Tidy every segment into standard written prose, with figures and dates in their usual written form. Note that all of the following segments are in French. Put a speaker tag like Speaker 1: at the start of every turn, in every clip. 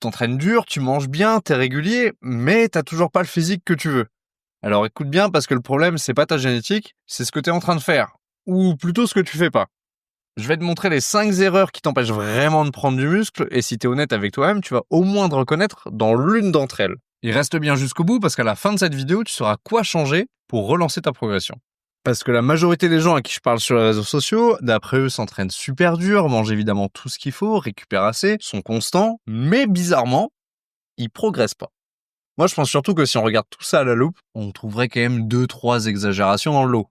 Speaker 1: t'entraînes dur, tu manges bien, t'es régulier, mais t'as toujours pas le physique que tu veux. Alors écoute bien parce que le problème, c'est pas ta génétique, c'est ce que t'es en train de faire. Ou plutôt ce que tu fais pas. Je vais te montrer les 5 erreurs qui t'empêchent vraiment de prendre du muscle et si t'es honnête avec toi-même, tu vas au moins te reconnaître dans l'une d'entre elles. Et reste bien jusqu'au bout parce qu'à la fin de cette vidéo, tu sauras quoi changer pour relancer ta progression. Parce que la majorité des gens à qui je parle sur les réseaux sociaux, d'après eux, s'entraînent super dur, mangent évidemment tout ce qu'il faut, récupèrent assez, sont constants, mais bizarrement, ils progressent pas. Moi, je pense surtout que si on regarde tout ça à la loupe, on trouverait quand même 2-3 exagérations dans le lot.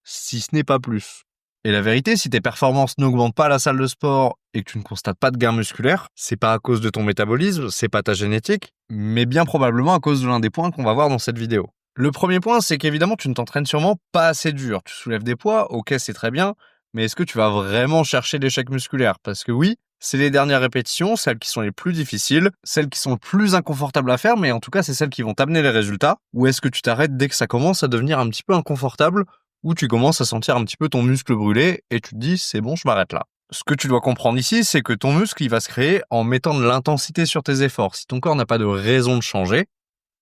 Speaker 1: Si ce n'est pas plus. Et la vérité, si tes performances n'augmentent pas à la salle de sport et que tu ne constates pas de gain musculaire, c'est pas à cause de ton métabolisme, c'est pas ta génétique, mais bien probablement à cause de l'un des points qu'on va voir dans cette vidéo. Le premier point, c'est qu'évidemment, tu ne t'entraînes sûrement pas assez dur. Tu soulèves des poids, ok, c'est très bien, mais est-ce que tu vas vraiment chercher l'échec musculaire? Parce que oui, c'est les dernières répétitions, celles qui sont les plus difficiles, celles qui sont le plus inconfortables à faire, mais en tout cas, c'est celles qui vont t'amener les résultats. Ou est-ce que tu t'arrêtes dès que ça commence à devenir un petit peu inconfortable, ou tu commences à sentir un petit peu ton muscle brûler et tu te dis, c'est bon, je m'arrête là. Ce que tu dois comprendre ici, c'est que ton muscle, il va se créer en mettant de l'intensité sur tes efforts. Si ton corps n'a pas de raison de changer,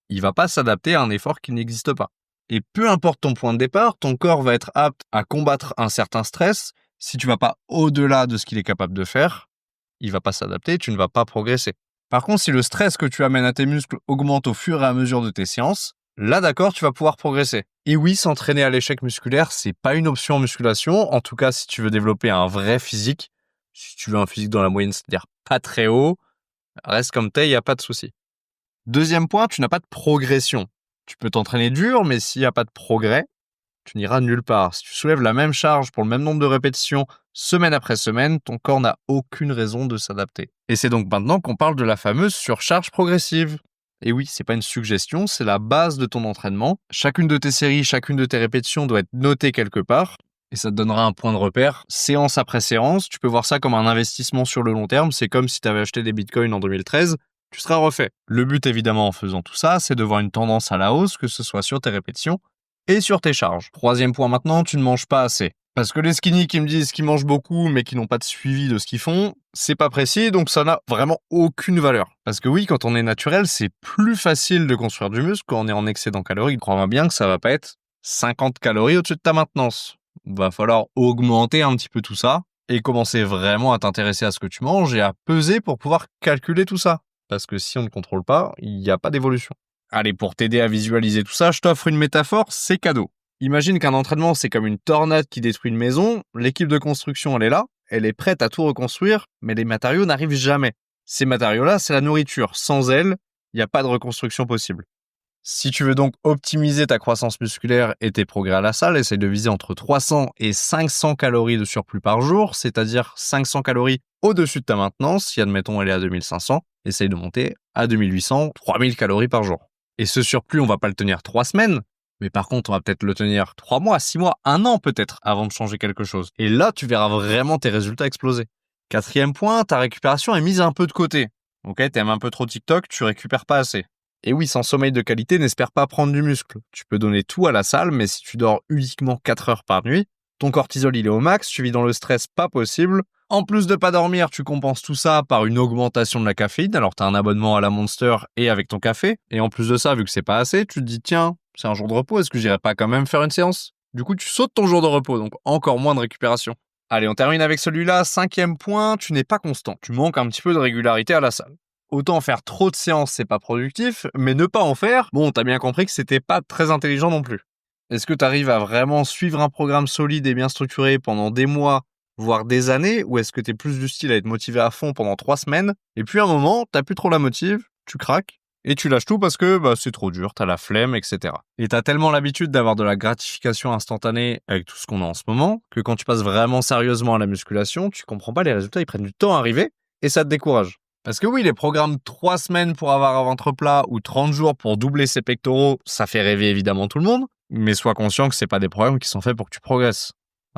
Speaker 1: il va pas s'adapter à un effort qui n'existe pas. Et peu importe ton point de départ, ton corps va être apte à combattre un certain stress. Si tu vas pas au-delà de ce qu'il est capable de faire, il va pas s'adapter, tu ne vas pas progresser. Par contre, si le stress que tu amènes à tes muscles augmente au fur et à mesure de tes séances, là d'accord, tu vas pouvoir progresser. Et oui, s'entraîner à l'échec musculaire, c'est pas une option en musculation. En tout cas, si tu veux développer un vrai physique, si tu veux un physique dans la moyenne, c'est-à-dire pas très haut, reste comme t'es, il n'y a pas de souci. Deuxième point, tu n'as pas de progression. Tu peux t'entraîner dur, mais s'il n'y a pas de progrès, tu n'iras nulle part. Si tu soulèves la même charge pour le même nombre de répétitions, semaine après semaine, ton corps n'a aucune raison de s'adapter. Et c'est donc maintenant qu'on parle de la fameuse surcharge progressive. Et oui, c'est pas une suggestion, c'est la base de ton entraînement. Chacune de tes séries, chacune de tes répétitions doit être notée quelque part. Et ça te donnera un point de repère, séance après séance. Tu peux voir ça comme un investissement sur le long terme. C'est comme si tu avais acheté des bitcoins en 2013. Tu seras refait. Le but évidemment en faisant tout ça, c'est de voir une tendance à la hausse, que ce soit sur tes répétitions et sur tes charges. Troisième point maintenant, tu ne manges pas assez. Parce que les skinny qui me disent qu'ils mangent beaucoup mais qui n'ont pas de suivi de ce qu'ils font, c'est pas précis donc ça n'a vraiment aucune valeur. Parce que oui, quand on est naturel, c'est plus facile de construire du muscle quand on est en excédent calorique. Crois-moi bien que ça va pas être 50 calories au-dessus de ta maintenance. Va falloir augmenter un petit peu tout ça et commencer vraiment à t'intéresser à ce que tu manges et à peser pour pouvoir calculer tout ça. Parce que si on ne contrôle pas, il n'y a pas d'évolution. Allez, pour t'aider à visualiser tout ça, je t'offre une métaphore, c'est cadeau. Imagine qu'un entraînement, c'est comme une tornade qui détruit une maison, l'équipe de construction, elle est là, elle est prête à tout reconstruire, mais les matériaux n'arrivent jamais. Ces matériaux-là, c'est la nourriture. Sans elle, il n'y a pas de reconstruction possible. Si tu veux donc optimiser ta croissance musculaire et tes progrès à la salle, essaye de viser entre 300 et 500 calories de surplus par jour, c'est-à-dire 500 calories au-dessus de ta maintenance. Si, admettons, elle est à 2500, essaye de monter à 2800, 3000 calories par jour. Et ce surplus, on va pas le tenir 3 semaines, mais par contre, on va peut-être le tenir 3 mois, 6 mois, 1 an peut-être, avant de changer quelque chose. Et là, tu verras vraiment tes résultats exploser. Quatrième point, ta récupération est mise un peu de côté. Ok, t'aimes un peu trop TikTok, tu récupères pas assez. Et oui, sans sommeil de qualité, n'espère pas prendre du muscle. Tu peux donner tout à la salle, mais si tu dors uniquement 4 heures par nuit, ton cortisol il est au max, tu vis dans le stress pas possible. En plus de pas dormir, tu compenses tout ça par une augmentation de la caféine. Alors t'as un abonnement à la Monster et avec ton café. Et en plus de ça, vu que c'est pas assez, tu te dis tiens, c'est un jour de repos, est-ce que j'irai pas quand même faire une séance? Du coup, tu sautes ton jour de repos, donc encore moins de récupération. Allez, on termine avec celui-là. 5e point, tu n'es pas constant. Tu manques un petit peu de régularité à la salle. Autant faire trop de séances, c'est pas productif, mais ne pas en faire, bon, t'as bien compris que c'était pas très intelligent non plus. Est-ce que t'arrives à vraiment suivre un programme solide et bien structuré pendant des mois, voire des années, ou est-ce que t'es plus du style à être motivé à fond pendant 3 semaines, et puis à un moment, t'as plus trop la motive, tu craques, et tu lâches tout parce que c'est trop dur, t'as la flemme, etc. Et t'as tellement l'habitude d'avoir de la gratification instantanée avec tout ce qu'on a en ce moment, que quand tu passes vraiment sérieusement à la musculation, tu comprends pas les résultats, ils prennent du temps à arriver, et ça te décourage. Parce que oui, les programmes 3 semaines pour avoir un ventre plat ou 30 jours pour doubler ses pectoraux, ça fait rêver évidemment tout le monde, mais sois conscient que c'est pas des programmes qui sont faits pour que tu progresses.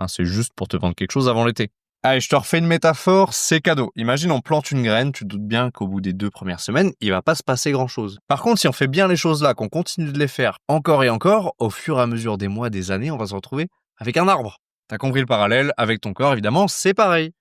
Speaker 1: C'est juste pour te vendre quelque chose avant l'été. Allez, je te refais une métaphore, c'est cadeau. Imagine on plante une graine, tu te doutes bien qu'au bout des 2 premières semaines, il va pas se passer grand chose. Par contre, si on fait bien les choses là, qu'on continue de les faire encore et encore, au fur et à mesure des mois, des années, on va se retrouver avec un arbre. T'as compris le parallèle, avec ton corps évidemment, c'est pareil.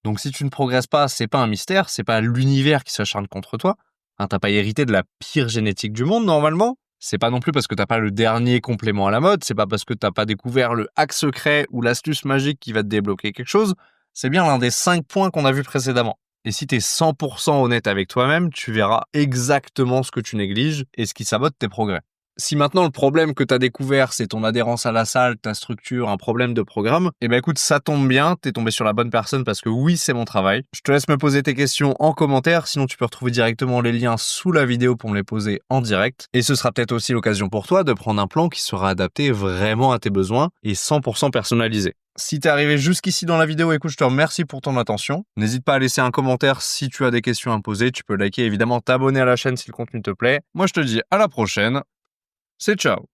Speaker 1: Donc si tu ne progresses pas, c'est pas un mystère, c'est pas l'univers qui s'acharne contre toi. Hein, t'as pas hérité de la pire génétique du monde normalement. C'est pas non plus parce que t'as pas le dernier complément à la mode, c'est pas parce que t'as pas découvert le hack secret ou l'astuce magique qui va te débloquer quelque chose. C'est bien l'un des 5 points qu'on a vus précédemment. Et si t'es 100% honnête avec toi-même, tu verras exactement ce que tu négliges et ce qui sabote tes progrès. Si maintenant le problème que tu as découvert, c'est ton adhérence à la salle, ta structure, un problème de programme, eh ben écoute, ça tombe bien, t'es tombé sur la bonne personne parce que oui, c'est mon travail. Je te laisse me poser tes questions en commentaire, sinon tu peux retrouver directement les liens sous la vidéo pour me les poser en direct. Et ce sera peut-être aussi l'occasion pour toi de prendre un plan qui sera adapté vraiment à tes besoins et 100% personnalisé. Si t'es arrivé jusqu'ici dans la vidéo, écoute, je te remercie pour ton attention. N'hésite pas à laisser un commentaire si tu as des questions à me poser. Tu peux liker, évidemment, t'abonner à la chaîne si le contenu te plaît. Moi, je te dis à la prochaine. C'est ciao.